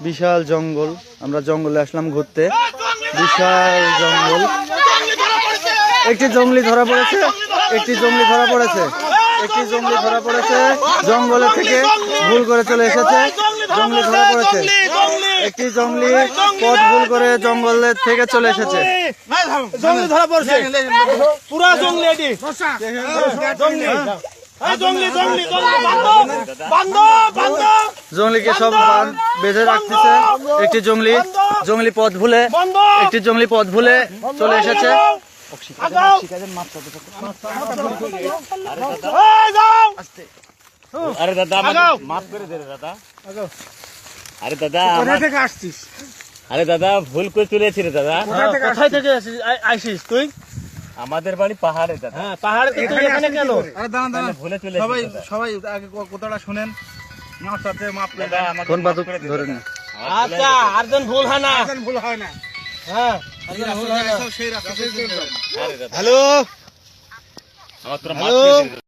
বিশাল জঙ্গল, আমরা জঙ্গলে আসলাম ঘুরতে। বিশাল জঙ্গল, একটি জঙ্গলি ধরা পড়েছে, একটি জঙ্গলি ধরা পড়েছে, একটি জঙ্গলি ধরা পড়েছে। জঙ্গলে থেকে ভুল করে চলে এসেছে, জঙ্গলি ধরা পড়েছে। একটি জঙ্গলি পথ ভুল করে জঙ্গলের থেকে চলে এসেছে। জঙ্গলি ধরা পড়ছে, পুরা জঙ্গলি এটি জঙ্গলি। জঙ্গলিকে সব বেঁধে রাখতেছে। একটি জঙ্গলি পথ ভুলে, একটি জঙ্গলি পথ ভুলে চলে এসেছে। আরে দাদা মাফ করে দে দাদা। আরে দাদা কোথা থেকে আসছিস? আরে দাদা ভুল করে চলে এসেছি রে দাদা। কোথায় থেকে আসিস তুই? আমাদের বাড়ি পাহাড়ে দাদা। হ্যাঁ পাহাড়ে, তুই এখানে কেন? আরে দাঁড়ান দাঁড়ান, ভুলে চলে এসেছি। সবাই আগে কথাটা শুনেন। আমার সাথে মাফ করে দাও, আমাকে কোন বাতুক ধরে না। আচ্ছা আরজন ভুল হয় না, আরজন ভুল হয় না। হ্যাঁ আরজন ভুল হয় না। হ্যালো, আমার তোরা মাফ করে দে।